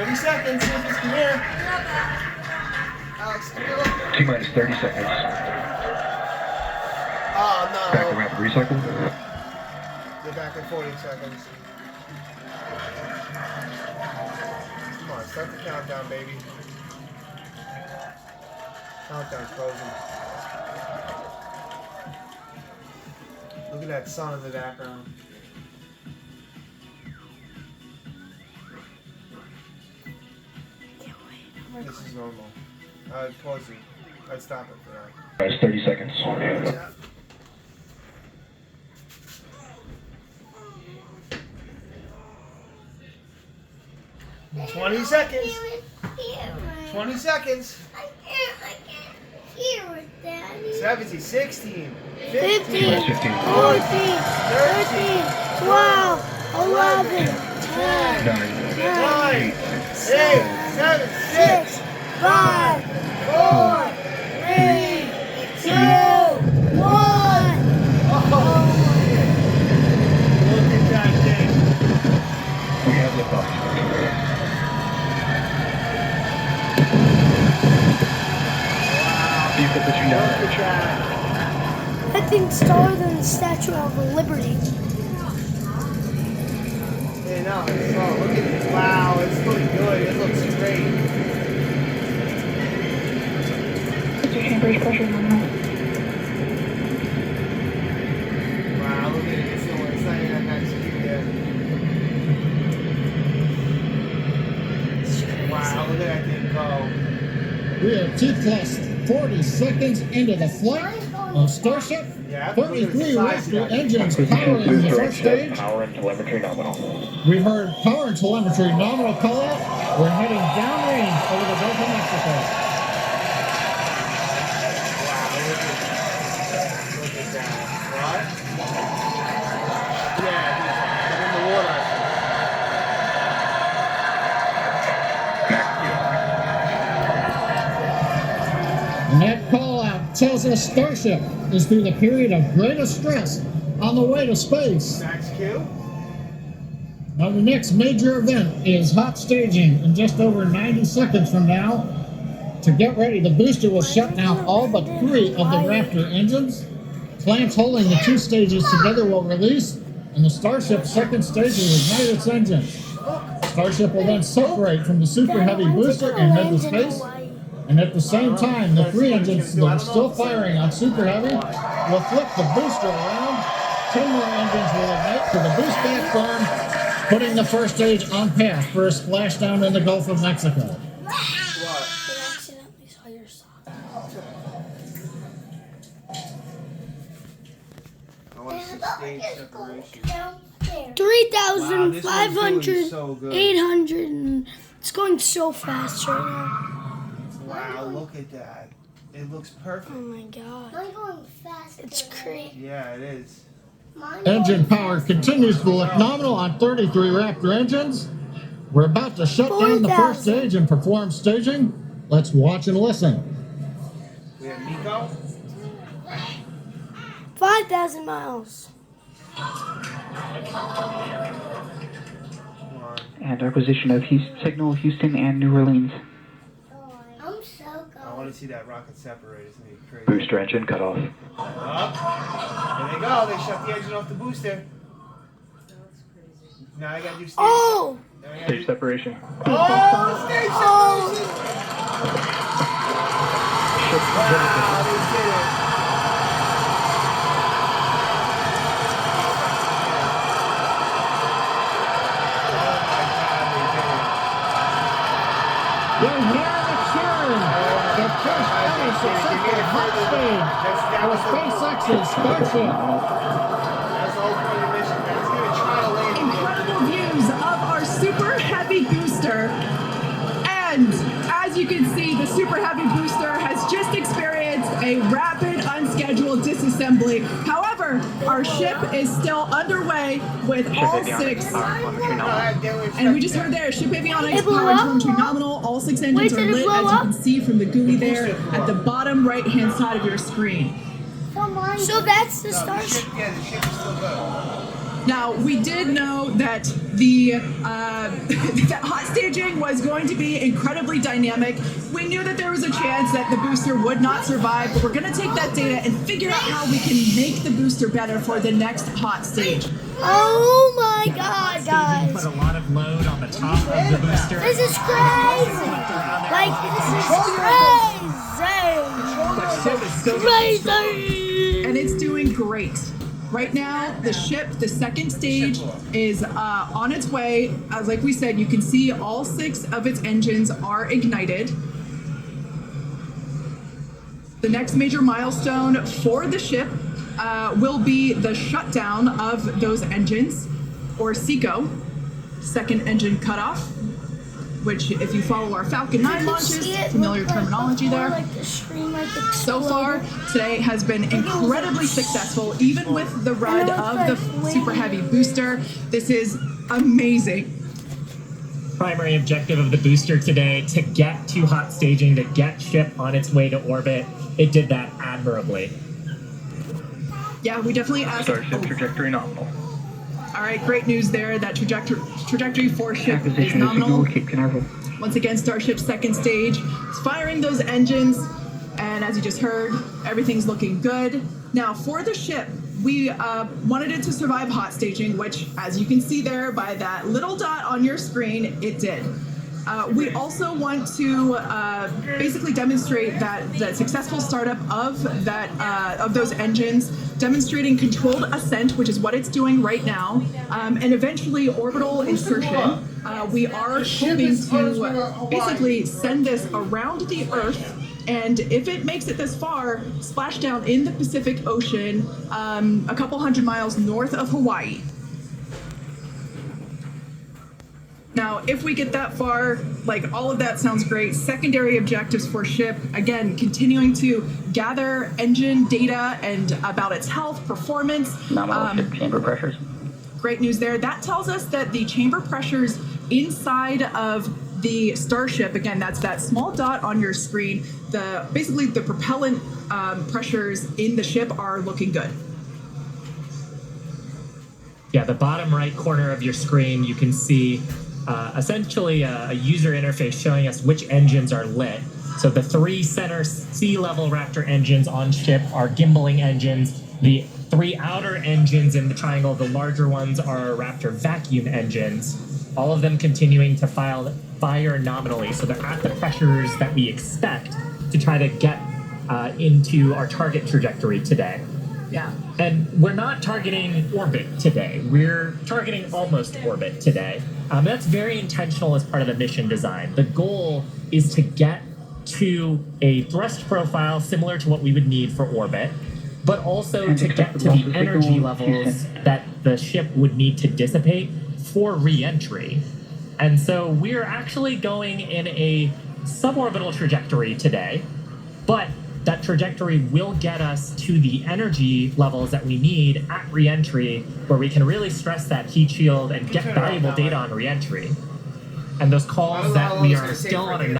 30 seconds. Come here. Alex, come here. T-minus 30 seconds. Oh, no. Back to rapid recycle. Get back in 40 seconds. Come on, start the countdown, baby. Countdown's frozen. Look at that sun in the background. This is normal. I'd pause it. I'd stop it for now. That's 30 seconds. Yeah. I 20 seconds. can't hear it. 20 seconds. I can't hear it, Daddy. 17, 16, 15, 14, 13, 15. 12, 11, 10, 9, 8, 7, 6, 5, 4, 3, 2, 1. Oh, shit. Look at that thing. We have the box. You put the tree down. Look at that. That thing's taller than the Statue of Liberty. Hey, no, it's slow. Look at it. Wow, it's looking good. It looks great. Your chamber's pressure normal. Wow, look at it. It's not even that nice yet. Wow, look at that thing go. We are T-plus 40 seconds into the flight of Starship. Yeah, 33 Raptor engines powering the first stage. Power and telemetry nominal. We've heard power and telemetry nominal call out. We're heading downrange over the Gulf of Mexico. Wow, look at that. What? Yeah, he's in the water. And that call out tells us Starship is through the period of greatest stress on the way to space. Max Q? Now the next major event is hot staging in just over 90 seconds from now. To get ready, the booster will shut down all but 3 of the Raptor engines. Clamps holding the 2 stages together will release, and the Starship's second stage will ignite its engine. Starship will then separate from the Super Heavy booster and head to space. And at the same time, the 3 engines that are still firing on Super Heavy will flip the booster around. 10 more engines will ignite to the boost back burn, putting the first stage on path for a splashdown in the Gulf of Mexico. What? I accidentally saw your sock. I want to see stage separation. 3,500, so good. 800, and it's going so fast right now. Wow, look at that. It looks perfect. Oh my god. I'm going faster. It's crazy. Yeah, it is. Engine power continues to look nominal on 33 Raptor engines. We're about to shut down the first 4,000. stage and perform staging. Let's watch and listen. We have Nico. 5,000 miles. Come on. And acquisition of signal Houston and New Orleans. I'm so I good. want to see that rocket separate. It's going to be crazy. Booster engine cut off. Up. There they go. They shut the engine off the booster. Now I got to do stage. Oh! Now I gotta Stage do- separation. Oh, stage separation. Wow, they did it. You're hearing the cheering. The first ever successful hot stage for SpaceX's Starship. That's the whole point of the mission. Now it's going to try to land. Incredible views of our Super Heavy booster. And as you can see, the Super Heavy booster has just experienced a rapid, unscheduled disassembly. However, our ship is still underway with all 6. And we just heard there, ship avionics, It blew power and up? telemetry nominal. All 6 engines Wait, are did it lit, blow as you up? can see from the GUI there at the bottom right-hand side of your screen. So that's the No, the Starship. ship, yeah, the ship is still good. Now, we did know that the that hot staging was going to be incredibly dynamic. We knew that there was a chance that the booster would not survive, but we're going to take that data and figure out how we can make the booster better for the next hot stage. Oh my god, guys. Put a lot of load on the top of the booster. This is crazy. Like, this is crazy. Crazy. And it's doing great. Right now, the ship, the second stage, is on its way. As like we said, you can see all 6 of its engines are ignited. The next major milestone for the ship will be the shutdown of those engines, or SECO, second engine cutoff, which if you follow our Falcon 9 launches, familiar terminology there. So far, today has been incredibly successful, even with the ride of the Super Heavy booster. This is amazing. Primary objective of the booster today, to get to hot staging, to get ship on its way to orbit. It did that admirably. Yeah, we definitely asked. Starship trajectory nominal. All right, great news there. That trajectory for ship is Acquisition is nominal. secure. Keep Canaveral. Once again, Starship's second stage is firing those engines, and as you just heard, everything's looking good. Now, for the ship, we wanted it to survive hot staging, which, as you can see there by that little dot on your screen, it did. We also want to basically demonstrate that the successful startup of those engines, demonstrating controlled ascent, which is what it's doing right now, and eventually orbital insertion. We are hoping to basically send this around the Earth, and if it makes it this far, splash down in the Pacific Ocean, a couple hundred miles north of Hawaii. Now, if we get that far, like, all of that sounds great. Secondary objectives for ship, again, continuing to gather engine data and about its health, performance. Nominal ship chamber pressures. Great news there. That tells us that the chamber pressures inside of the Starship, again, that's that small dot on your screen, basically the propellant pressures in the ship are looking good. Yeah, the bottom right corner of your screen, you can see essentially a user interface showing us which engines are lit. So the 3 center sea level Raptor engines on ship are gimbaling engines. The 3 outer engines in the triangle, the larger ones, are Raptor vacuum engines. All of them continuing to fire nominally, so they're at the pressures that we expect to try to get into our target trajectory today. Yeah. And we're not targeting orbit today. We're targeting almost orbit today. That's very intentional as part of the mission design. The goal is to get to a thrust profile similar to what we would need for orbit, but also to get to the energy levels that the ship would need to dissipate for re-entry. And so we're actually going in a suborbital trajectory today, but that trajectory will get us to the energy levels that we need at re-entry, where we can really stress that heat shield and get valuable data on re-entry. And those calls that we are still on a